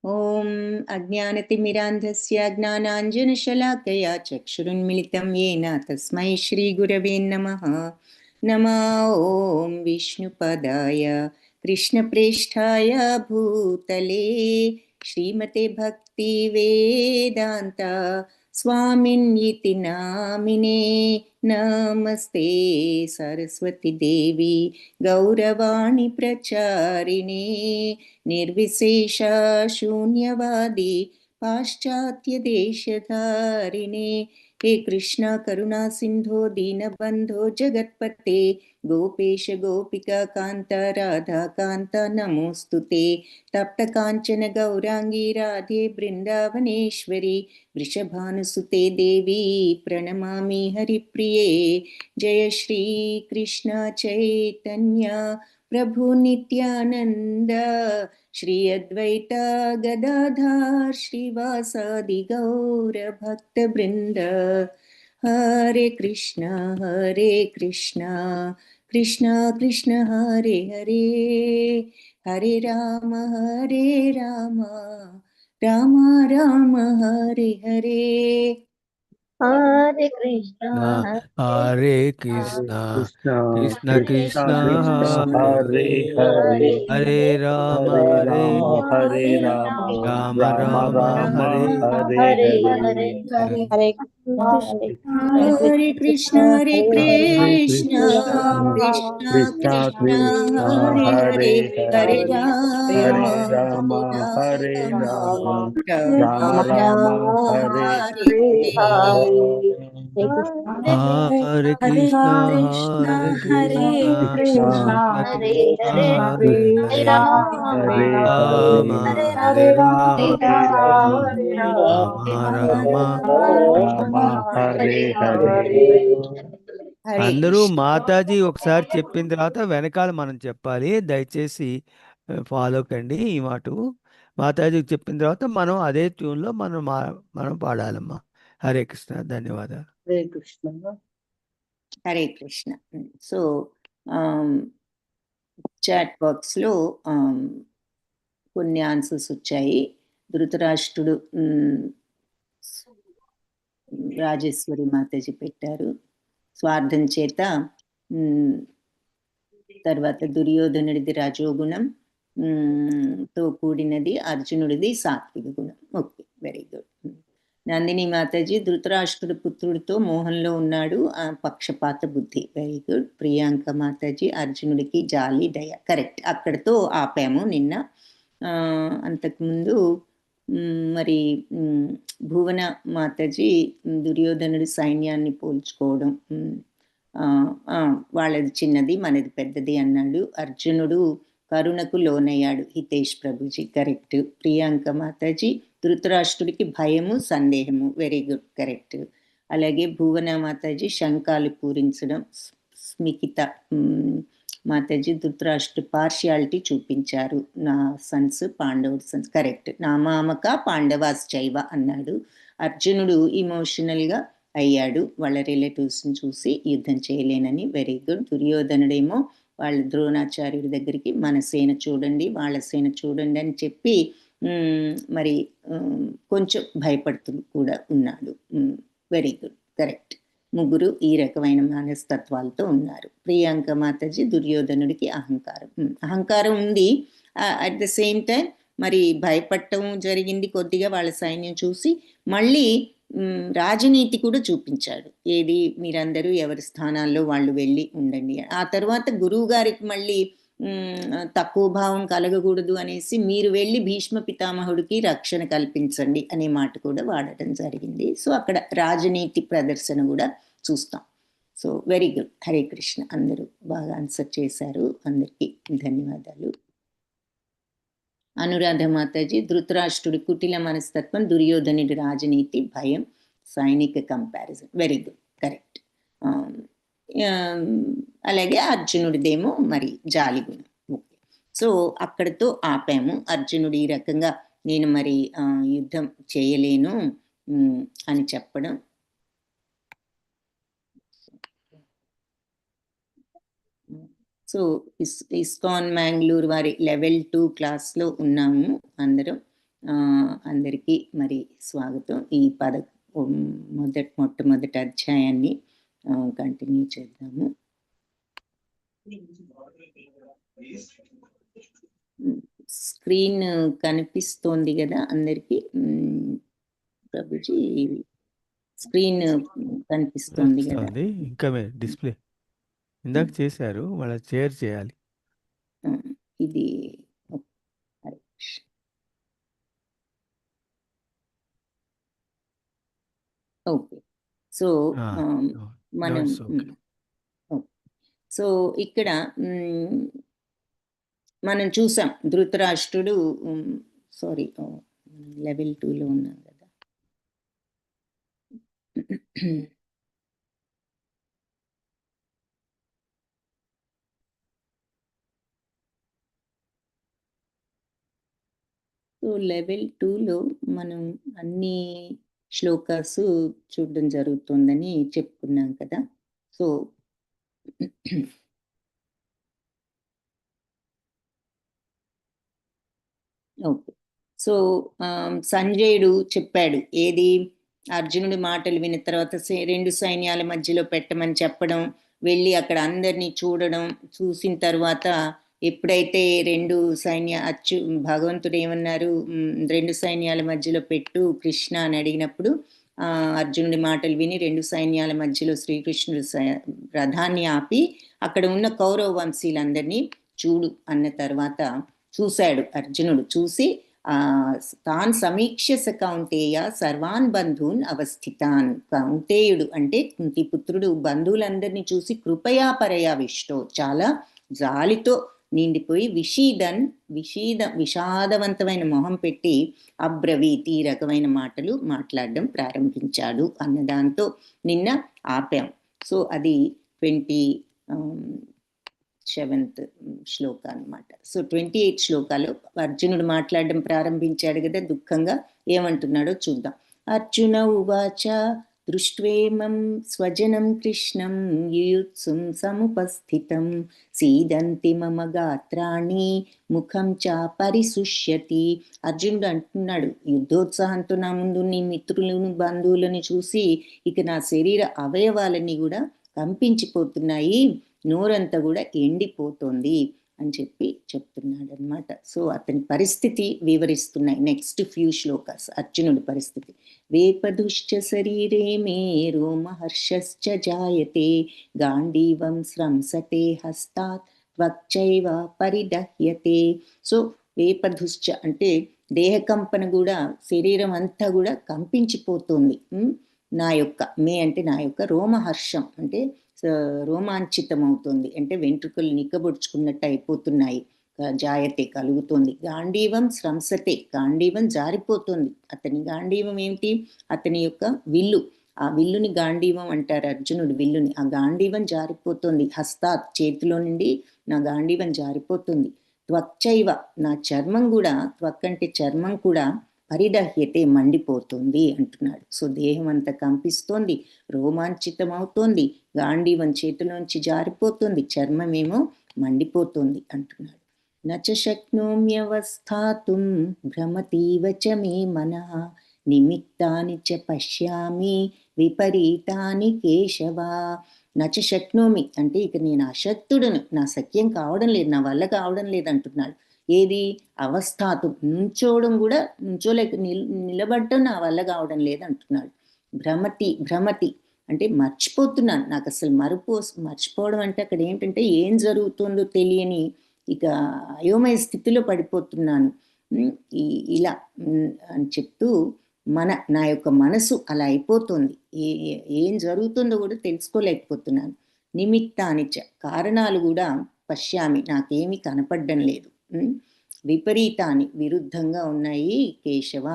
ఓం అజ్ఞానతిమిరాంధస్య జ్ఞానాంజనశలాకయా చక్షురున్మిళితం येन తస్మై శ్రీగురవే నమః. నమో ఓం విష్ణుపదాయ కృష్ణప్రేష్ఠాయ భూతలే శ్రీమతే భక్తి వేదాంత స్వామిన్యితి నామినే. నమస్తే సరస్వతి దేవి గౌరవాణి ప్రచారిణే నిర్విశేష శూన్యవాది పాశ్చాత్య దేశధారిణే. हे कृष्णा करुणा सिंधो दीनबंधो जगत्पते गोपेश गोपिका कांत राधा कांत नमोस्तुते. तप्त कांचन गौरांगी राधे बृंदावनेश्वरी वृषभानुसुते देवी प्रणमामि हरिप्रिये. जय श्री कृष्ण चैतन्य प्रभु नित्यानंद श्री अद्वैता गदाधर श्रीवासादि गौर भक्त वृंद. हरे कृष्णा कृष्णा कृष्ण हरे हरे, हरे राम राम राम हरे हरे. हरे कृष्णा हरे कृष्णा कृष्ण कृष्ण हरे हरे हरे राम हरे राम राम राम राम हरे हरे हरे हरे हरे कृष्णा हरे कृष्णा कृष्ण कृष्ण कृष्ण हरे हरे, हरे राम हरे राम राम राम हरे हरे हरे कृष्णा हरे कृष्णा कृष्ण कृष्ण हरे हरे राम हरे राम राम राम हरे हरे. అందరూ మాతాజీ ఒకసారి చెప్పిన తర్వాత వెనకాల మనం చెప్పాలి. దయచేసి ఫాలో కండి ఈ మాట. మాతాజీ చెప్పిన తర్వాత మనం అదే ట్యూన్లో మనం పాడాలమ్మా. హరే కృష్ణ, ధన్యవాదాలు. హరే కృష్ణ. హరే కృష్ణ. సో చాట్ బాక్స్లో కొన్ని ఆన్సర్స్ వచ్చాయి. ధృతరాష్ట్రుడు రాజేశ్వరి మాతాజీ పెట్టారు. స్వార్థం చేత తర్వాత దుర్యోధనుడిది రజోగుణం తో కూడినది, అర్జునుడిది సాత్విక గుణం. Okay, very good. Nandini Mataji ధృతరాష్ట్రుడు పుత్రుడితో మోహంలో ఉన్నాడు, ఆ పక్షపాత బుద్ధి. Very good. ప్రియాంక మాతాజీ అర్జునుడికి జాలి దయ. కరెక్ట్, అక్కడితో ఆపాము నిన్న. అంతకుముందు మరి భువన మాతాజీ దుర్యోధనుడి సైన్యాన్ని పోల్చుకోవడం, వాళ్ళది చిన్నది మనది పెద్దది అన్నాడు. అర్జునుడు కరుణకు లోనయ్యాడు. హితేష్ ప్రభుజీ కరెక్ట్. ప్రియాంక మాతాజీ ధృతరాష్ట్రుడికి భయము సందేహము. Very good, correct. అలాగే భువన మాతాజీ శంఖాలు పూరించడం. స్మికిత మాతాజీ ధృతరాష్ట్ర పార్షియాలిటీ చూపించారు. నా సన్స్ పాండవుడు సన్స్. కరెక్ట్. నామామక పాండవాస్ చైవ అన్నాడు. అర్జునుడు ఇమోషనల్గా అయ్యాడు వాళ్ళ రిలేటివ్స్ని చూసి, యుద్ధం చేయలేనని. Very good. దుర్యోధనుడేమో వాళ్ళ ద్రోణాచార్యుడి దగ్గరికి మన సేన చూడండి, వాళ్ళ సేన చూడండి అని చెప్పి మరి కొంచెం భయపడుతూ కూడా ఉన్నాడు. Very good, correct. ముగ్గురు ఈ రకమైన మనస్తత్వాలతో ఉన్నారు. ప్రియాంక మాతాజీ దుర్యోధనుడికి అహంకారం ఉంది. అట్ ద సేమ్ టైం మరి భయపడటం జరిగింది కొద్దిగా వాళ్ళ సైన్యం చూసి. మళ్ళీ రాజనీతి కూడా చూపించాడు. ఏది, మీరందరూ ఎవరి స్థానాల్లో వాళ్ళు వెళ్ళి ఉండండి. ఆ తర్వాత గురువు గారికి మళ్ళీ తక్కువ భావం కలగకూడదు అనేసి మీరు వెళ్ళి భీష్మ పితామహుడికి రక్షణ కల్పించండి అనే మాట కూడా వాడటం జరిగింది. సో అక్కడ రాజనీతి ప్రదర్శన కూడా చూస్తాం. So very good. Hare Krishna. అందరూ బాగా ఆన్సర్ చేశారు. అందరికీ ధన్యవాదాలు. అనురాధ మాతాజీ ధృతరాష్ట్రుడి కుటిల మనస్తత్వం, దుర్యోధనుడి రాజనీతి, భయం, సైనిక కంపారిజన్. Very good, correct. అలాగే అర్జునుడిదేమో మరి జాలి గుణం. ఓకే, సో అక్కడితో ఆపాము. అర్జునుడు ఈ రకంగా నేను మరి యుద్ధం చేయలేను అని చెప్పడం. సో ఇస్కాన్ మ్యాంగ్లూర్ వారి లెవెల్ 2 క్లాస్లో ఉన్నాము అందరం. అందరికీ మరి స్వాగతం. ఈ మొట్టమొదటి అధ్యాయాన్ని కంటిన్యూ చేద్దాము. స్క్రీన్ కనిపిస్తోంది కదా అందరికి? ప్రభుజీ స్క్రీన్ కనిపిస్తోంది కదా? ఇంకా డిస్ప్లే ఇందాక చేశారు, మళ్ళీ షేర్ చేయాలి. ఇది ఓకే. సో మనం సో ఇక్కడ మనం చూసాం ధృతరాష్ట్రుడు, సారీ లెవెల్ 2లో ఉన్నాం కదా. సో లెవెల్ 2లో మనం అన్ని శ్లోకాస్ చూడడం జరుగుతుందని చెప్పుకున్నాం కదా. So okay. సో సంజయుడు చెప్పాడు ఏది, అర్జునుడి మాటలు విన్న తర్వాత 2 సైన్యాల మధ్యలో పెట్టమని చెప్పడం, వెళ్ళి అక్కడ అందరినీ చూడడం, చూసిన తర్వాత ఎప్పుడైతే భగవంతుడు ఏమన్నారు, 2 సైన్యాల మధ్యలో పెట్టు కృష్ణ అని అడిగినప్పుడు అర్జునుడి మాటలు విని 2 సైన్యాల మధ్యలో శ్రీకృష్ణుడు రథాన్ని ఆపి అక్కడ ఉన్న కౌరవ వంశీలందరినీ చూడు అన్న తర్వాత చూశాడు అర్జునుడు. చూసి తాన్ సమీక్షస కౌంతేయ సర్వాన్ బంధూన్ అవస్థితాన్. కౌంతేయుడు అంటే కుంతిపుత్రుడు బంధువులందరినీ చూసి కృపయా పరయా విష్టో, చాలా జాలితో నిండిపోయి విషాదవంతమైన మొహం పెట్టి అబ్రవీతి ఈ రకమైన మాటలు మాట్లాడడం ప్రారంభించాడు అన్నదాంతో నిన్న ఆపాం. సో అది 27th శ్లోక అన్నమాట. సో 28 శ్లోకాలు అర్జునుడు మాట్లాడడం ప్రారంభించాడు కదా దుఃఖంగా. ఏమంటున్నాడో చూద్దాం. అర్జున ఉవాచ దృష్ట్వేమం స్వజనం కృష్ణం యుయుత్సుం సముపస్థితం సీదంతి మమ గాత్రాణి ముఖం చ పరిశుష్యతి. అర్జునుడు అంటున్నాడు, యుద్ధోత్సాహంతో నా ముందు నీ మిత్రులను బంధువులను చూసి ఇక నా శరీర అవయవాలన్నీ కూడా కంపించిపోతున్నాయి, నోరంతా కూడా ఎండిపోతోంది అని చెప్తున్నాడు అనమాట. సో అతని పరిస్థితి వివరిస్తున్నాయి నెక్స్ట్ ఫ్యూ శ్లోకాస్. అర్జునుడి పరిస్థితి. వేపదుశ్చ శరీరే మే రోమహర్షశ్చ జాయతే గాంధీవం స్రంసతే హస్తాత్ త్వక్చైవ పరిదహ్యతే. సో వేపదుశ్చ అంటే దేహకంపన కూడా, శరీరం అంతా కూడా కంపించిపోతుంది. నా యొక్క అంటే నా యొక్క రోమహర్షం అంటే రోమాంచితం అవుతుంది, అంటే వెంట్రుకలు నిక్కబొడుచుకున్నట్టు అయిపోతున్నాయి. జాయతే కలుగుతుంది. గాంధీవం స్రంసతే, గాంధీవం జారిపోతుంది. అతని గాంధీవం ఏమిటి? అతని యొక్క విల్లు. ఆ విల్లుని గాంధీవం అంటారు, అర్జునుడు విల్లుని. ఆ గాంధీవం జారిపోతుంది. హస్తాత్ చేతిలో నుండి నా గాంధీవం జారిపోతుంది. త్వక్చైవ నా చర్మం కూడా, త్వక్ అంటే చర్మం కూడా పరిదహ్యతే మండిపోతుంది అంటున్నాడు. సో దేహం అంతా కంపిస్తోంది, రోమాంచితం అవుతోంది, గాంధీవం చేతిలోంచి జారిపోతుంది, చర్మమేమో మండిపోతుంది అంటున్నాడు. నచ శక్నోమ్యవస్థాతుం భ్రమతీవ చ మే మనః నిమిత్తాని చ పశ్యామి విపరీతాని కేశవ. నచ శక్నోమి అంటే ఇక నేను అశక్తుడను, నా శక్యం కావడం లేదు, నా వల్ల కావడం లేదు అంటున్నాడు. ఏది? అవస్థాతు, నుంచోవడం కూడా, నుంచోలేక నిలబడటం నా వల్ల కావడం లేదు అంటున్నాడు. భ్రమతి అంటే మర్చిపోతున్నాను, నాకు అసలు మర్చిపోవడం అంటే అక్కడ ఏంటంటే ఏం జరుగుతుందో తెలియని ఇక అయోమయ స్థితిలో పడిపోతున్నాను ఇలా అని చెప్తూ నా యొక్క మనసు అలా అయిపోతుంది, ఏం జరుగుతుందో కూడా తెలుసుకోలేకపోతున్నాను. నిమిత్తానిచ కారణాలు కూడా పశ్యామి నాకేమీ కనపడడం లేదు. విపరీతాన్ని విరుద్ధంగా ఉన్నాయి కేశవ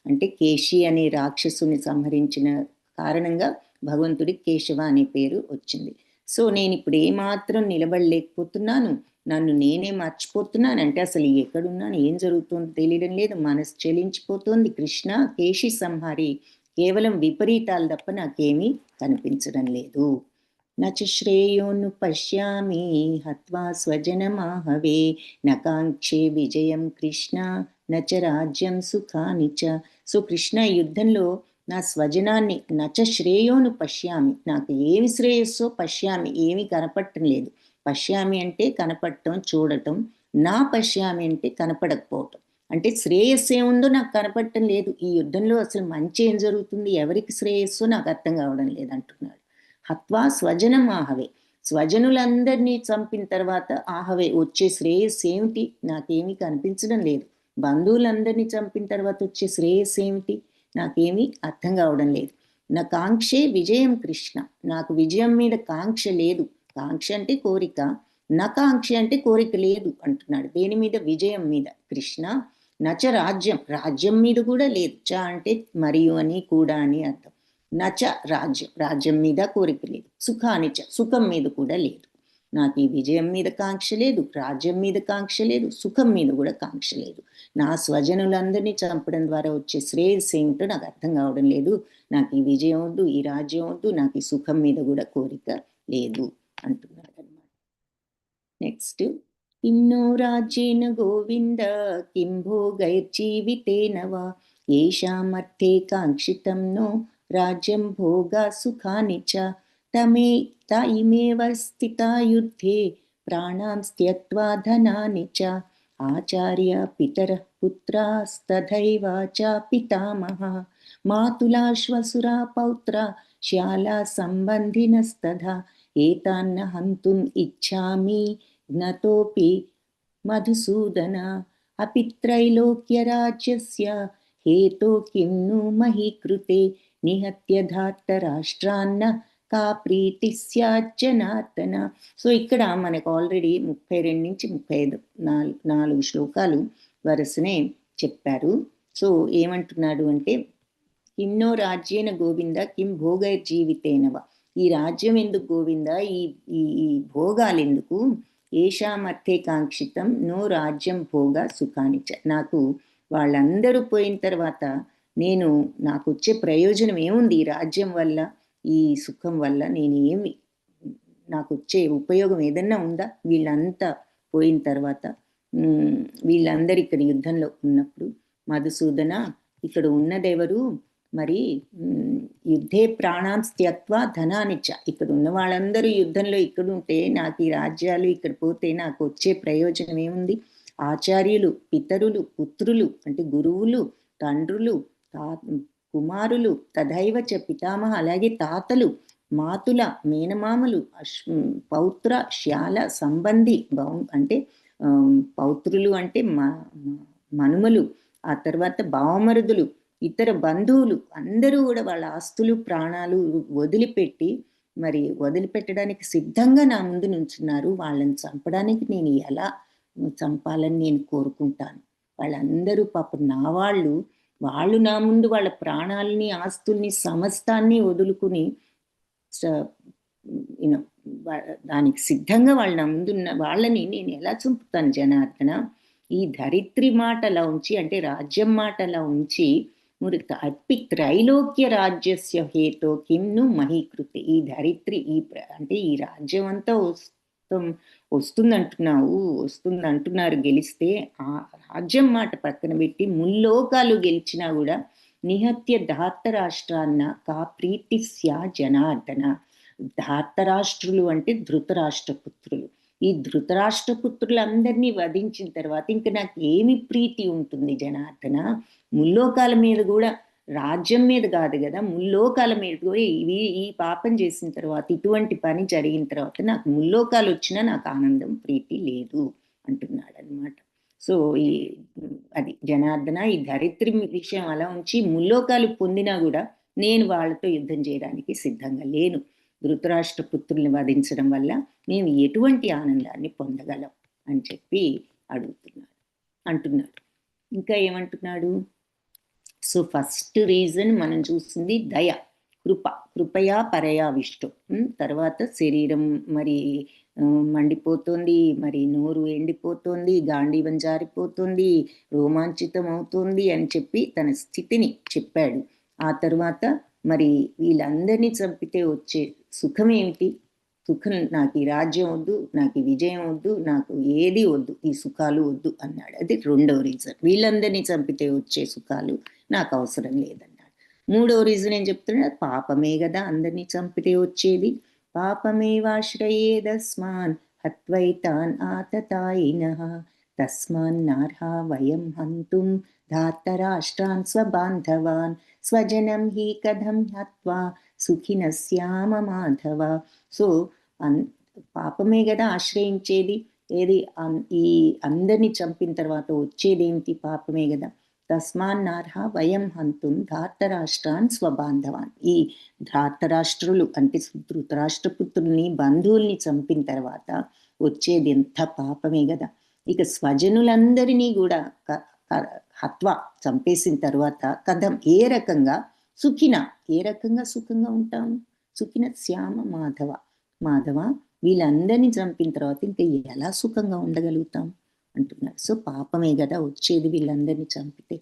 అంటే కేశి అనే రాక్షసుని సంహరించిన కారణంగా భగవంతుడికి కేశవ అనే పేరు వచ్చింది. సో నేను ఇప్పుడు ఏమాత్రం నిలబడలేకపోతున్నాను, నన్ను నేనే మర్చిపోతున్నాను, అంటే అసలు ఎక్కడున్నాను, ఏం జరుగుతుందో తెలియడం లేదు, మనసు చెలించిపోతుంది. కృష్ణ కేశి సంహారి, కేవలం విపరీతాలు తప్ప నాకేమీ కనిపించడం లేదు. నచ శ్రేయోను పశ్యామి హత్వా స్వజనమాహవే నకాంక్షే విజయం కృష్ణ నచ రాజ్యం సుఖాని చ. సో కృష్ణ యుద్ధంలో నా స్వజనాన్ని నచ శ్రేయోను పశ్యామి, నాకు ఏమి శ్రేయస్సో పశ్యామి, ఏమి కనపడటం లేదు. పశ్యామి అంటే కనపడటం, చూడటం. నా పశ్యామి అంటే కనపడకపోవటం. అంటే శ్రేయస్సు ఏముందో నాకు కనపడటం లేదు. ఈ యుద్ధంలో అసలు మంచి ఏం జరుగుతుంది, ఎవరికి శ్రేయస్సో నాకు అర్థం కావడం లేదు అంటున్నాడు. హత్వా స్వజనం ఆహవే, స్వజనులందరినీ చంపిన తర్వాత ఆహవే వచ్చే శ్రేయస్సు ఏమిటి, నాకేమీ కనిపించడం లేదు. బంధువులందరినీ చంపిన తర్వాత వచ్చే శ్రేయస్సు ఏమిటి, నాకేమీ అర్థం కావడం లేదు. నా కాంక్షే విజయం కృష్ణ, నాకు విజయం మీద కాంక్ష లేదు. కాంక్ష అంటే కోరిక, నా కాంక్ష అంటే కోరిక లేదు అంటున్నాడు. దేని మీద, విజయం మీద. కృష్ణ నచ రాజ్యం, రాజ్యం మీద కూడా లేదు. చ అంటే మరియు అని, కూడా అని అర్థం. నచ రాజ్యం, రాజ్యం మీద కోరిక లేదు. సుఖాని చ, సుఖం మీద కూడా లేదు. నాకు ఈ విజయం మీద కాంక్ష లేదు, రాజ్యం మీద కాంక్ష లేదు, సుఖం మీద కూడా కాంక్ష లేదు. నా స్వజనులందరినీ చంపడం ద్వారా వచ్చే శ్రేయస్సు ఏమిటో నాకు అర్థం కావడం లేదు. నాకు ఈ విజయం వద్దు, ఈ రాజ్యం వద్దు, నాకు ఈ సుఖం మీద కూడా కోరిక లేదు అంటున్నాడు అన్నమాట. నెక్స్ట్, కిన్నో రాజ్యేన గోవింద కిం భోగైర్జీవితేన వా ఏషామర్థే కాంక్షితం నో రాజ్యం భోగా సుఖాని చ తమేవ స్థితా యుద్ధే ప్రాణాం త్యక్త్వా ధనాని చ ఆచార్య పితరః పుత్రాస్తథైవ చ పితామహ మాతులా శ్వశురా పౌత్ర శ్యాలా సంబంధినస్తథా ఏతాన్న హంతుం ఇచ్ఛామి జ్ఞతోపి మధుసూదన అపి త్రైలోక్యరాజ్యస్య హేతో కిం ను మహీకృతే నిహత్య ధార్తరాష్ట్రాన్న కా ప్రీతి స్యాత్ జనార్దన. సో ఇక్కడ మనకు ఆల్రెడీ 32 నుంచి 35 4 శ్లోకాలు వరుసనే చెప్పారు. సో ఏమంటున్నాడు అంటే, కిన్నో రాజ్యేన గోవింద కిం భోగైర్జీవితేనవ, ఈ రాజ్యం ఎందుకు గోవింద, ఈ భోగాలు ఎందుకు. ఏషామర్థే కాంక్షితం నో రాజ్యం భోగ సుఖానిచ, నాకు వాళ్ళందరూ పోయిన తర్వాత నాకు వచ్చే ప్రయోజనం ఏముంది ఈ రాజ్యం వల్ల, ఈ సుఖం వల్ల నేనేమి, నాకు వచ్చే ఉపయోగం ఏదన్నా ఉందా వీళ్ళంతా పోయిన తర్వాత. వీళ్ళందరూ ఇక్కడ యుద్ధంలో ఉన్నప్పుడు, మధుసూదన ఇక్కడ ఉన్నదెవరు మరి, యుద్ధే ప్రాణాం త్యక్త్వా ధనానిచ్చ, ఇక్కడ ఉన్న వాళ్ళందరూ యుద్ధంలో ఇక్కడ ఉంటే నాకు ఈ రాజ్యాలు ఇక్కడ పోతే నాకు వచ్చే ప్రయోజనం ఏముంది. ఆచార్యులు, పితరులు, పుత్రులు అంటే గురువులు, తండ్రులు, కుమారులు, తథైవ చ పితామహ అలాగే తాతలు, మాతుల మేనమామలు, పౌత్ర శ్యాల సంబంధి అంటే పౌత్రులు అంటే మనుమలు, ఆ తర్వాత బావమరుదులు, ఇతర బంధువులు అందరూ కూడా వాళ్ళ ఆస్తులు ప్రాణాలు వదిలిపెట్టడానికి సిద్ధంగా నా ముందు నుంచున్నారు. వాళ్ళని చంపడానికి నేను ఎలా చంపాలని నేను కోరుకుంటాను. వాళ్ళందరూ పాపం నా వాళ్ళు నా ముందు వాళ్ళ ప్రాణాలని, ఆస్తుల్ని, సమస్తాన్ని వదులుకుని దానికి సిద్ధంగా వాళ్ళు నా ముందున్న వాళ్ళని నేను ఎలా చంపుతాను జనార్దన. ఈ ధరిత్రి మాట అలా ఉంచి, అంటే రాజ్యం మాట అలా ఉంచి, అప్పి త్రైలోక్య రాజ్యస్య హేతో కిం ను మహీకృతి, ఈ ధరిత్రి అంటే ఈ రాజ్యం అంతా వస్తుందంటున్నారు గెలిస్తే, ఆ రాజ్యం మాట పక్కన పెట్టి ముల్లోకాలు గెలిచినా కూడా నిహత్య ధార్తరాష్ట్రాన్న కా ప్రీతి స్యా జనార్దన. ధార్తరాష్ట్రులు అంటే ధృతరాష్ట్ర పుత్రులు. ఈ ధృతరాష్ట్ర పుత్రులందరినీ వధించిన తర్వాత ఇంకా నాకు ఏమి ప్రీతి ఉంటుంది జనార్దన. ముల్లోకాల మీద కూడా, రాజ్యం మీద కాదు కదా, ముల్లోకాల మీద కూడా ఈ పాపం చేసిన తర్వాత, ఇటువంటి పని జరిగిన తర్వాత నాకు ముల్లోకాలు వచ్చినా నాకు ఆనందం, ప్రీతి లేదు అంటున్నాడు అనమాట. సో అది జనార్దన, ఈ ధరిత్రి విషయం అలా ఉంచి ముల్లోకాలు పొందినా కూడా నేను వాళ్ళతో యుద్ధం చేయడానికి సిద్ధంగా లేను. ధృతరాష్ట్ర పుత్రుల్ని వధించడం వల్ల మేము ఎటువంటి ఆనందాన్ని పొందగలం అని చెప్పి అంటున్నాడు. ఇంకా ఏమంటున్నాడు. సో ఫస్ట్ రీజన్ మనం చూసింది దయ, కృపయా పరయా విష్ణు. తర్వాత శరీరం మరి మండిపోతుంది, మరి నోరు ఎండిపోతుంది, గాంధీవం జారిపోతుంది, రోమాంచితం అవుతుంది అని చెప్పి తన స్థితిని చెప్పాడు. ఆ తర్వాత మరి వీళ్ళందరినీ చంపితే వచ్చే సుఖం ఏమిటి, సుఖం, నాకు ఈ రాజ్యం వద్దు, నాకు ఈ విజయం వద్దు, నాకు ఏది వద్దు, ఈ సుఖాలు వద్దు అన్నాడు. అది రెండవ రీజన్. వీళ్ళందరినీ చంపితే వచ్చే సుఖాలు నాకు అవసరం లేదన్నాడు. మూడవ రీజన్ ఏం చెప్తున్నాడు? పాపమే కదా అందరినీ చంపితే వచ్చేది. పాపమేవాశ్రయేదస్మాన్ హత్వైతాన్ ఆతతాయినః తస్మాన్నార్హా వయం హంతుం ధార్తరాష్ట్రాన్ స్వబాంధవాన్ స్వజనం హి కథం హత్వా సుఖినస్యామ మాధవ. సో పాపమే కదా ఆశ్రయించేది. ఏది ఈ అందరినీ చంపిన తర్వాత వచ్చేదేమిటి? పాపమే కదా. తస్మాన్నార్హ వయం హంతుం ధార్తరాష్ట్రాన్ స్వబాంధవాన్. ఈ ధార్తరాష్ట్రులు అంటే ధృతరాష్ట్రపుత్రుల్ని, బంధువుల్ని చంపిన తర్వాత వచ్చేది ఎంత పాపమే కదా. ఇక స్వజనులందరినీ కూడా హత్వ చంపేసిన తర్వాత కథం ఏ రకంగా సుఖిన, ఏ రకంగా సుఖంగా ఉంటాము? సుఖిన శ్యామ మాధవ. మాధవ వీళ్ళందరినీ చంపిన తర్వాత ఇంకా ఎలా సుఖంగా ఉండగలుగుతాం అంటున్నాడు. సో పాపమే కదా వచ్చేది వీళ్ళందరినీ చంపితే.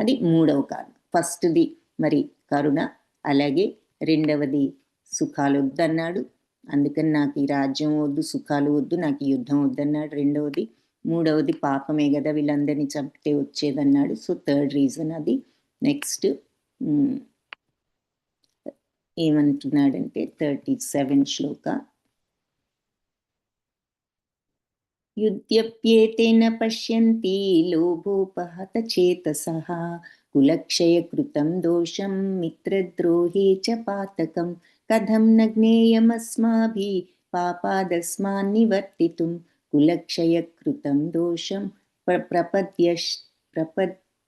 అది మూడవ కారణం. ఫస్ట్ది మరి కరుణ, అలాగే రెండవది సుఖాలు వద్దన్నాడు, అందుకని నాకు ఈ రాజ్యం వద్దు, సుఖాలు వద్దు, నాకు ఈ యుద్ధం వద్దన్నాడు రెండవది. మూడవది పాపమే కదా వీళ్ళందరినీ చంపితే వచ్చేదన్నాడు. సో థర్డ్ రీజన్ అది. నెక్స్ట్ ఏమంటున్నాడంటే 37 శ్లోక. యుధ్యప్యేతేన పశ్యంతి లోభోపహత చేతసః కులక్షయ కృతం దోషం మిత్రద్రోహే చ పాతకం కథం న జ్ఞేయమస్మాభిః పాపాదస్మాన్ నివర్తితుం కులక్షయ కృతం దోషం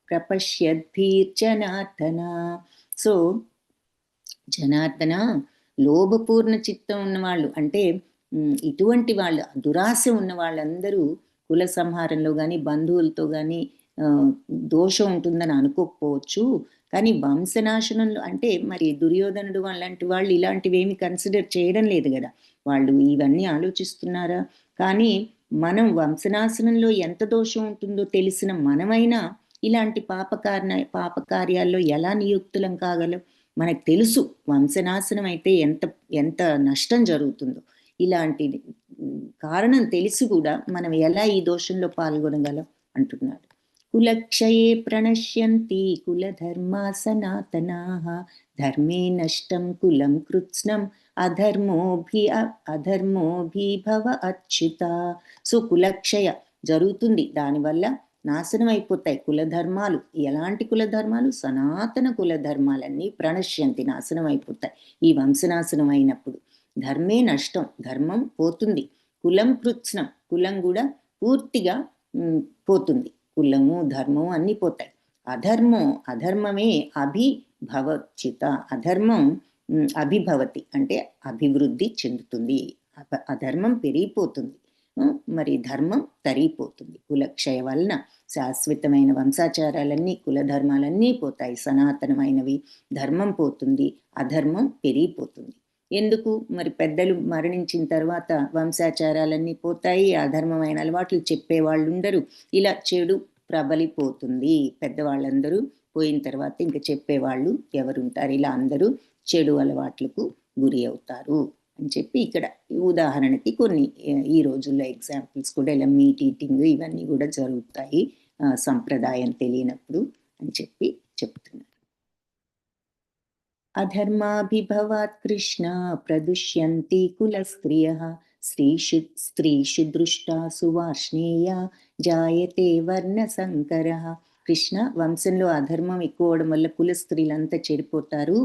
ప్రపశ్యద్భిర్జనార్దన. సో జనార్దన, లోభపూర్ణ చిత్తం ఉన్నవాళ్ళు అంటే ఇటువంటి వాళ్ళు, దురాశ ఉన్న వాళ్ళందరూ కుల సంహారంలో కానీ బంధువులతో కానీ దోషం ఉంటుందని అనుకోకపోవచ్చు, కానీ వంశనాశనంలో అంటే మరి దుర్యోధనుడు అలాంటి వాళ్ళు ఇలాంటివి ఏమి కన్సిడర్ చేయడం లేదు కదా. వాళ్ళు ఇవన్నీ ఆలోచిస్తున్నారా? కానీ మనం వంశనాశనంలో ఎంత దోషం ఉంటుందో తెలిసిన మనమైనా ఇలాంటి పాపకార్యాల్లో ఎలా నియుక్తులం కాగలం? మనకు తెలుసు వంశనాశనం అయితే ఎంత నష్టం జరుగుతుందో. ఇలాంటి కారణం తెలిసి కూడా మనం ఎలా ఈ దోషంలో పాల్గొనగలం అంటున్నాడు. కులక్షయే ప్రణశ్యంతి కులధర్మా సనాతనాః ధర్మే నష్టం కులం కృత్స్నం అధర్మోభి భవ అచ్యుత. సో కులక్షయ జరుగుతుంది, దానివల్ల నాశనం అయిపోతాయి కులధర్మాలు. ఎలాంటి కులధర్మాలు? సనాతన కులధర్మాలన్నీ ప్రణశ్యంతి, నాశనం అయిపోతాయి ఈ వంశనాశనం అయినప్పుడు. ధర్మే నష్టం, ధర్మం పోతుంది. కులం కృత్స్నం, కులం కూడా పూర్తిగా పోతుంది. కులము ధర్మము అన్నీ పోతాయి. అధర్మమే అభిభవచ్యుత. అధర్మం అభిభవతి అంటే అభివృద్ధి చెందుతుంది, అధర్మం పెరిగిపోతుంది, మరి ధర్మం తరిగిపోతుంది. కులక్షయ వలన శాశ్వతమైన వంశాచారాలన్నీ, కులధర్మాలన్నీ పోతాయి, సనాతనమైనవి. ధర్మం పోతుంది, అధర్మం పెరిగిపోతుంది. ఎందుకు? మరి పెద్దలు మరణించిన తర్వాత వంశాచారాలన్నీ పోతాయి, అధర్మమైన అలవాట్లు చెప్పేవాళ్ళు ఉండరు, ఇలా చెడు ప్రబలిపోతుంది. పెద్దవాళ్ళందరూ పోయిన తర్వాత ఇంకా చెప్పేవాళ్ళు ఎవరుంటారు? ఇలా అందరూ చెడు అలవాట్లకు గురి అవుతారు అని చెప్పి ఇక్కడ ఉదాహరణకి కొన్ని ఈ రోజుల్లో ఎగ్జాంపుల్స్ కూడా, ఇలా మీట్ ఈటింగ్ ఇవన్నీ కూడా జరుగుతాయి సంప్రదాయం తెలియనప్పుడు అని చెప్పి చెప్తున్నారు. అధర్మాభిభవాత్ కృష్ణ ప్రదుష్యంతి కులస్త్రియః స్త్రీషు దృష్టా సువార్ష్ణేయ జాయతే వర్ణ సంకరః. కృష్ణ, వంశంలో అధర్మం ఎక్కువ అవడం వల్ల కుల స్త్రీలంతా చెడిపోతారు.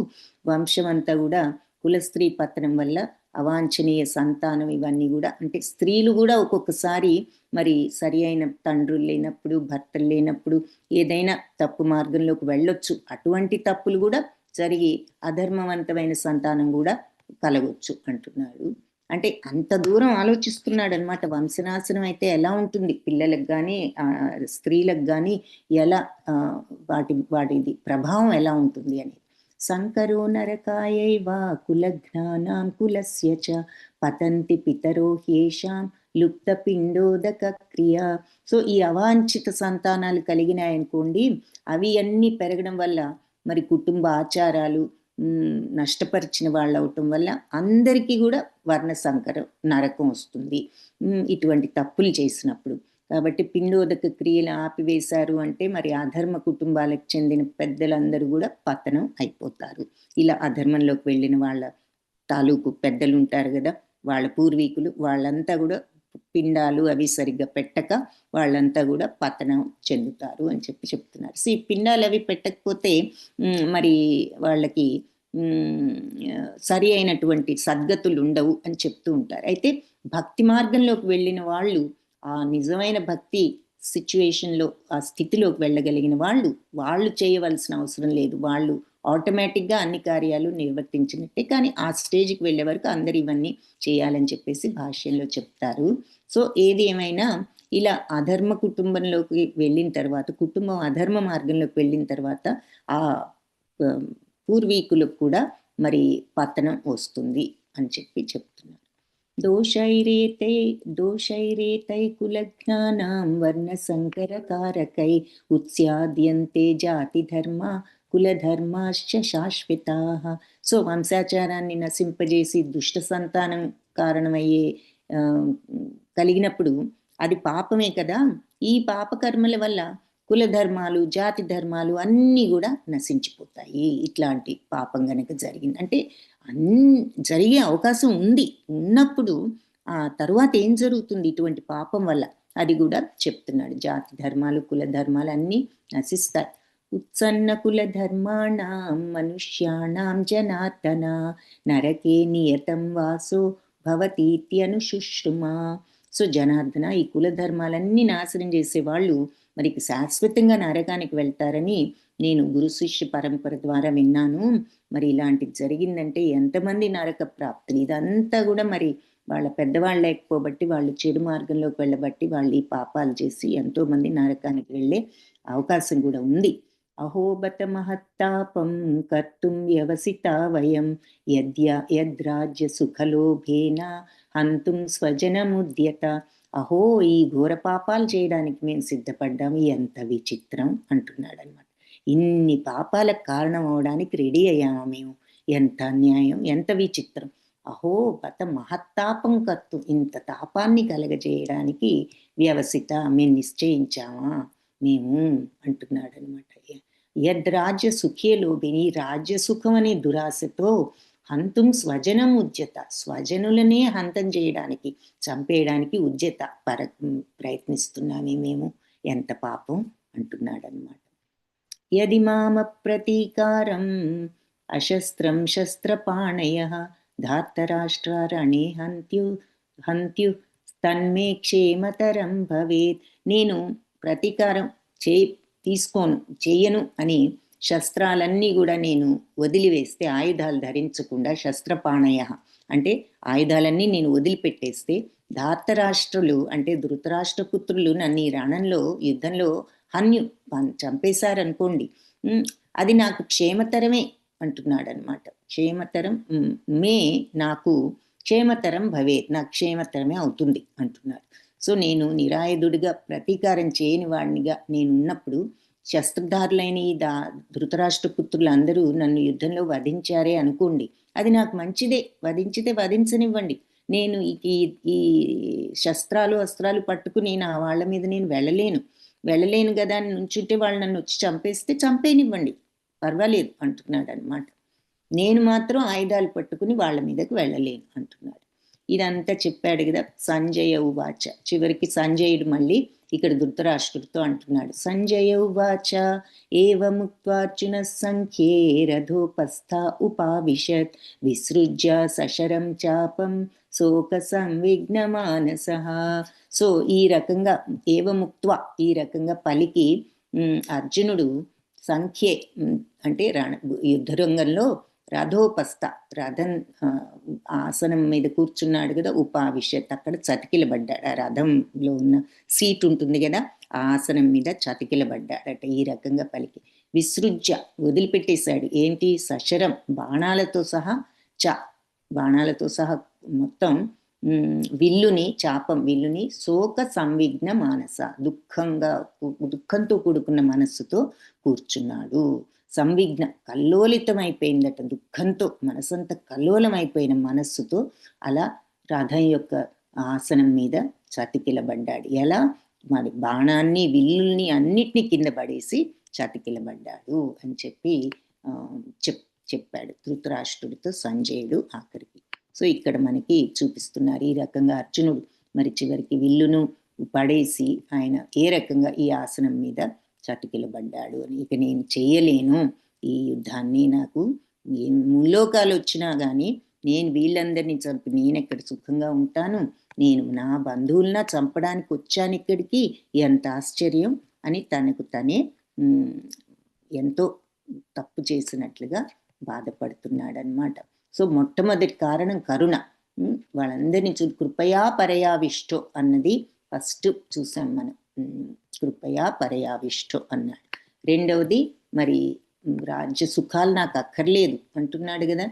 వంశం అంతా కూడా కులస్త్రీ పతనం వల్ల అవాంఛనీయ సంతానం ఇవన్నీ కూడా, అంటే స్త్రీలు కూడా ఒక్కొక్కసారి మరి సరి అయిన తండ్రులు లేనప్పుడు, భర్తలు లేనప్పుడు ఏదైనా తప్పు మార్గంలోకి వెళ్ళొచ్చు. అటువంటి తప్పులు కూడా జరిగి అధర్మవంతమైన సంతానం కూడా కలగొచ్చు అంటున్నాడు. అంటే అంత దూరం ఆలోచిస్తున్నాడు అనమాట. వంశనాశనం అయితే ఎలా ఉంటుంది, పిల్లలకు కానీ స్త్రీలకు కానీ ఎలా వాటిది ప్రభావం ఎలా ఉంటుంది అని. సంకరో నరకాయైవ కులఘ్నానాం కులస్య చ పతంతి పితరో హ్యేషాం లుప్త పిండోదక క్రియ. సో ఈ అవాంఛిత సంతానాలు కలిగినాయనుకోండి, అవి అన్నీ పెరగడం వల్ల మరి కుటుంబ ఆచారాలు నష్టపరిచిన వాళ్ళు అవటం వల్ల అందరికీ కూడా వర్ణ సంకరం నరకం వస్తుంది ఇటువంటి తప్పులు చేసినప్పుడు. కాబట్టి పిండోదక క్రియలు ఆపివేశారు అంటే మరి అధర్మ కుటుంబాలకు చెందిన పెద్దలందరూ కూడా పతనం అయిపోతారు. ఇలా అధర్మంలోకి వెళ్ళిన వాళ్ళ తాలూకు పెద్దలు ఉంటారు కదా, వాళ్ళ పూర్వీకులు, వాళ్ళంతా కూడా పిండాలు అవి సరిగ్గా పెట్టక వాళ్ళంతా కూడా పతనం చెందుతారు అని చెప్తున్నారు. సో ఈ పిండాలు అవి పెట్టకపోతే మరి వాళ్ళకి సరి అయినటువంటి సద్గతులు ఉండవు అని చెప్తూ ఉంటారు. అయితే భక్తి మార్గంలోకి వెళ్ళిన వాళ్ళు, ఆ నిజమైన భక్తి సిచ్యువేషన్లో ఆ స్థితిలోకి వెళ్ళగలిగిన వాళ్ళు చేయవలసిన అవసరం లేదు. వాళ్ళు ఆటోమేటిక్గా అన్ని కార్యాలు నిర్వర్తించినట్టే. కానీ ఆ స్టేజ్కి వెళ్ళే వరకు అందరు ఇవన్నీ చేయాలని చెప్పేసి భాష్యంలో చెప్తారు. సో ఏది ఏమైనా ఇలా అధర్మ కుటుంబంలోకి వెళ్ళిన తర్వాత, కుటుంబం అధర్మ మార్గంలోకి వెళ్ళిన తర్వాత ఆ పూర్వీకులకు కూడా మరి పతనం వస్తుంది అని చెప్తున్నారు. దోషైరేతై కులజ్ఞానాం వర్ణ సంకరకారకై ఉత్స్యాద్యంతే జాతి ధర్మ కులధర్మాశ్చ శాశ్వతాః. సో వంశాచారాన్ని నశింపజేసి దుష్ట సంతానం కారణమయ్యే కలిగినప్పుడు అది పాపమే కదా. ఈ పాపకర్మల వల్ల కులధర్మాలు, జాతి ధర్మాలు అన్నీ కూడా నశించిపోతాయి. ఇట్లాంటి పాపం గనక జరిగింది అంటే జరిగే అవకాశం ఉన్నప్పుడు ఆ తరువాత ఏం జరుగుతుంది ఇటువంటి పాపం వల్ల, అది కూడా చెప్తున్నాడు. జాతి ధర్మాలు, కుల ధర్మాలు అన్నీ నశిస్తాయి. ఉత్సన్న కుల ధర్మాణం మనుష్యాణం జనార్దన నరకే నియతం వాసో భవతీత్యనుశుశ్రుమా. సో జనార్దన, ఈ కుల ధర్మాలన్నీ నాశనం చేసేవాళ్ళు మరి శాశ్వతంగా నరకానికి వెళ్తారని నేను గురు శిష్య పరంపర ద్వారా విన్నాను. మరి ఇలాంటిది జరిగిందంటే ఎంతమంది నరక ప్రాప్తులు. ఇదంతా కూడా మరి వాళ్ళ పెద్దవాళ్ళు లేకపోబట్టి, వాళ్ళు చెడు మార్గంలోకి వెళ్ళబట్టి వాళ్ళు ఈ పాపాలు చేసి ఎంతో మంది నరకానికి వెళ్ళే అవకాశం కూడా ఉంది. అహోబత మహత్తాపం కర్తుం వ్యవసితా వయం యద్రాజ్య సుఖలోభేన హంతుం స్వజనముద్యత. అహో, ఈ ఘోర పాపాలు చేయడానికి మేము సిద్ధపడ్డాము, ఎంత విచిత్రం అంటున్నాడు అనమాట. ఇన్ని పాపాలకు కారణం అవడానికి రెడీ అయ్యామా మేము, ఎంత అన్యాయం, ఎంత విచిత్రం. అహో బత మహత్తాపం కర్తు, ఇంత తాపాన్ని కలగజేయడానికి వ్యవసిత మేము నిశ్చయించామా మేము అంటున్నాడు అనమాట. యద్రాజ్య సుఖే లోభిని, రాజ్య సుఖం అనే దురాశతో హంతుం స్వజనం ఉద్యత, స్వజనులనే హంతం చేయడానికి, చంపేయడానికి ఉద్యత ప్రయత్నిస్తున్నామే మేము, ఎంత పాపం అంటున్నాడు అనమాట. యది మామ ప్రతీకారం అశస్త్రం శస్త్రపాణయః ధార్తరాష్ట్రారణే హంత్యు తన్మే క్షేమతరం భవేత్. నేను ప్రతీకారం చెయ్యను అని శస్త్రాలన్నీ కూడా నేను వదిలివేస్తే, ఆయుధాలు ధరించకుండా, శస్త్రపాణయ అంటే ఆయుధాలన్నీ నేను వదిలిపెట్టేస్తే, ధార్తరాష్ట్రులు అంటే ధృతరాష్ట్ర పుత్రులు నన్ను ఈ రణంలో యుద్ధంలో చంపేశారనుకోండి, అది నాకు క్షేమతరమే అంటున్నాడు అనమాట. క్షేమతరం నాకు క్షేమతరం భవేత్, నాకు క్షేమతరమే అవుతుంది అంటున్నాడు. సో నేను నిరాయుధుడిగా ప్రతీకారం చేయని వాడినిగా నేను ఉన్నప్పుడు, శస్త్రధారులైన ఈ ధృతరాష్ట్ర పుత్రులు అందరూ నన్ను యుద్ధంలో వధించారే అనుకోండి, అది నాకు మంచిదే, వధించితే వధించనివ్వండి. నేను ఈ శస్త్రాలు అస్త్రాలు పట్టుకుని వాళ్ళ మీద నేను వెళ్ళలేను కదా అని నుంచుంటే వాళ్ళు నన్ను వచ్చి చంపేస్తే చంపేనివ్వండి, పర్వాలేదు అంటున్నాడు అనమాట. నేను మాత్రం ఆయుధాలు పట్టుకుని వాళ్ళ మీదకి వెళ్ళలేను అంటున్నాడు. ఇదంతా చెప్పాడు కదా. సంజయ ఉవాచ, చివరికి సంజయుడు మళ్ళీ ఇక్కడ ధృతరాష్ట్రుడితో అంటున్నాడు. సంజయ ఉవాచ ఏవముక్త్వార్జున సంఖ్యే రథోపస్థ ఉపావిశత్ విసృజ్య సశరం చాపం శోక సంవిఘ్న మానసః. సో ఈ రకంగా ఏవముక్త్వ, ఈ రకంగా పలికి అర్జునుడు సంఖ్యే అంటే యుద్ధరంగంలో రథోపస్థ, రథం ఆసనం మీద కూర్చున్నాడు కదా, ఉపావిశత్ అక్కడ చతికిలబడ్డాడు. ఆ రథంలో ఉన్న సీట్ ఉంటుంది కదా, ఆ ఆసనం మీద చతికిలబడ్డాడట. ఈ రకంగా పలికి విసృజ్య వదిలిపెట్టేశాడు. ఏంటి? సశరం, బాణాలతో సహా మొత్తం విల్లుని శోక సంవిఘ్న మానస, దుఃఖంతో కూడుకున్న మనస్సుతో కూర్చున్నాడు. సంవిఘ్న కల్లోలితమైపోయిందట, దుఃఖంతో మనసంతా కల్లోలమైపోయిన మనస్సుతో అలా రథం యొక్క ఆసనం మీద చతికిలబడ్డాడు. ఎలా? మరి బాణాన్ని విల్లుల్ని అన్నిటినీ కింద పడేసి చతికిలబడ్డాడు అని చెప్పి చెప్పాడు ధృతరాష్ట్రుడితో సంజయుడు ఆఖరికి. సో ఇక్కడ మనకి చూపిస్తున్నారు ఈ రకంగా అర్జునుడు మరి చివరికి విల్లును పడేసి ఆయన ఏ రకంగా ఈ ఆసనం మీద చతికిలబడ్డాడు అని. ఇక నేను చేయలేను ఈ యుద్ధాన్ని, నాకు ముల్లోకాలు వచ్చినా కానీ నేను వీళ్ళందరినీ చంపి నేను ఎక్కడ సుఖంగా ఉంటాను, నేను నా బంధువులన చంపడానికి వచ్చాను ఇక్కడికి, ఎంత ఆశ్చర్యం అని తనకు తనే ఎంతో తప్పు చేసినట్లుగా బాధపడుతున్నాడు అనమాట. సో మొట్టమొదటి కారణం కరుణ. వాళ్ళందరినీ కృపయా పరయావిష్టో అన్నది ఫస్ట్ చూసాం మనం, కృపయా పరయావిష్టో అన్నాడు. రెండవది మరి రాజ్య సుఖాలు నాకు అక్కర్లేదు అంటున్నాడు కదా,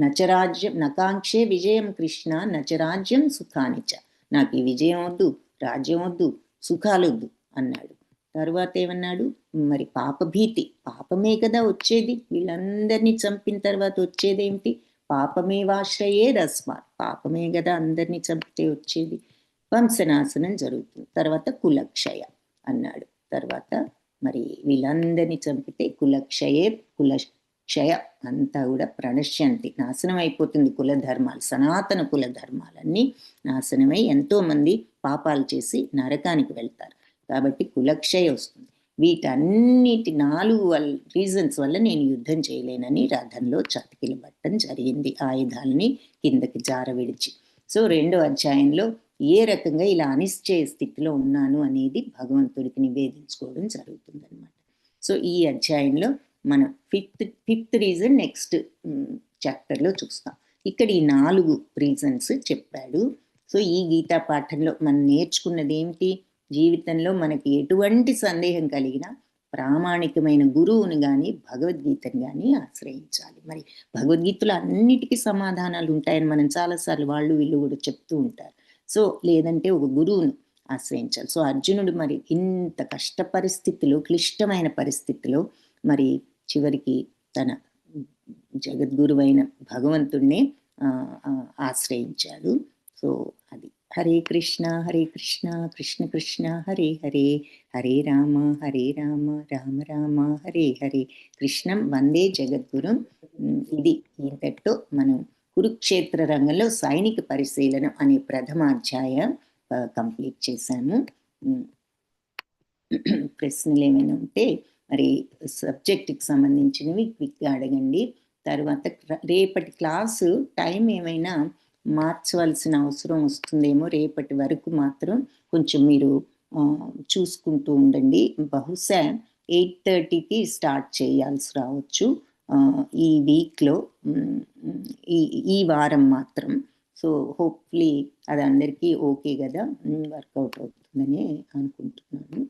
నచరాజ్యం నకాంక్షే విజయం కృష్ణ నచరాజ్యం సుఖానిచ, నాకు ఈ విజయం వద్దు, రాజ్యం వద్దు, సుఖాలు వద్దు అన్నాడు. తర్వాత ఏమన్నాడు? మరి పాపభీతి, పాపమే కదా వచ్చేది, వీళ్ళందరినీ చంపిన తర్వాత వచ్చేదేమిటి? పాపమేవాశ్రయే రస్మాత్, పాపమే కదా అందరినీ చంపితే వచ్చేది, వంశనాశనం జరుగుతుంది. తర్వాత కులక్షయ అన్నాడు. తర్వాత మరి వీళ్ళందరినీ చంపితే కులక్షయే, కులక్షయ అంతా కూడా ప్రణశ్యంతి, నాశనం అయిపోతుంది కులధర్మాలు, సనాతన కులధర్మాలన్నీ నాశనమై ఎంతో మంది పాపాలు చేసి నరకానికి వెళ్తారు. కాబట్టి కులక్షయ వస్తుంది. వీటన్నిటి 4 రీజన్స్ వల్ల నేను యుద్ధం చేయలేనని రథంలో చతికిలబట్టడం జరిగింది, ఆయుధాలని కిందకి జారవిడిచి. సో 2వ అధ్యాయంలో ఏ రకంగా ఇలా అనిశ్చయ స్థితిలో ఉన్నాను అనేది భగవంతుడికి నివేదించుకోవడం జరుగుతుంది అనమాట. సో ఈ అధ్యాయంలో మనం ఫిఫ్త్ రీజన్ నెక్స్ట్ చాప్టర్లో చూస్తాం. ఇక్కడ ఈ 4 రీజన్స్ చెప్పాడు. సో ఈ గీతా పాఠంలో మనం నేర్చుకున్నది ఏమిటి? జీవితంలో మనకి ఎటువంటి సందేహం కలిగినా ప్రామాణికమైన గురువుని కానీ భగవద్గీతను కానీ ఆశ్రయించాలి. మరి భగవద్గీతలో అన్నిటికీ సమాధానాలు ఉంటాయని మనం చాలాసార్లు వాళ్ళు వీళ్ళు కూడా చెప్తూ ఉంటారు. సో లేదంటే ఒక గురువును ఆశ్రయించాలి. సో అర్జునుడు మరి ఇంత కష్ట పరిస్థితిలో, క్లిష్టమైన పరిస్థితిలో మరి చివరికి తన జగద్గురువైన భగవంతుణ్ణే ఆశ్రయించాడు. సో అది హరే కృష్ణ కృష్ణ కృష్ణ హరే హరే, హరే రామ రామ రామ హరే హరే, కృష్ణం వందే జగద్గురుం. ఇది ఇంతటితో మనం కురుక్షేత్ర రంగంలో సైనిక పరిశీలన అనే ప్రథమ అధ్యాయం కంప్లీట్ చేశాము. ప్రశ్నలు ఏమైనా ఉంటే మరి సబ్జెక్ట్కి సంబంధించినవి క్విక్గా అడగండి. తర్వాత రేపటి క్లాసు టైం ఏమైనా మార్చవలసిన అవసరం వస్తుందేమో, రేపటి వరకు మాత్రం కొంచెం మీరు చూసుకుంటూ ఉండండి. బహుశా 8:30కి స్టార్ట్ చేయాల్సి రావచ్చు ఈ వీక్లో, ఈ వారం మాత్రం. సో హోప్ఫుల్లీ అది అందరికీ ఓకే కదా, వర్కౌట్ అవుతుందని అనుకుంటున్నాను.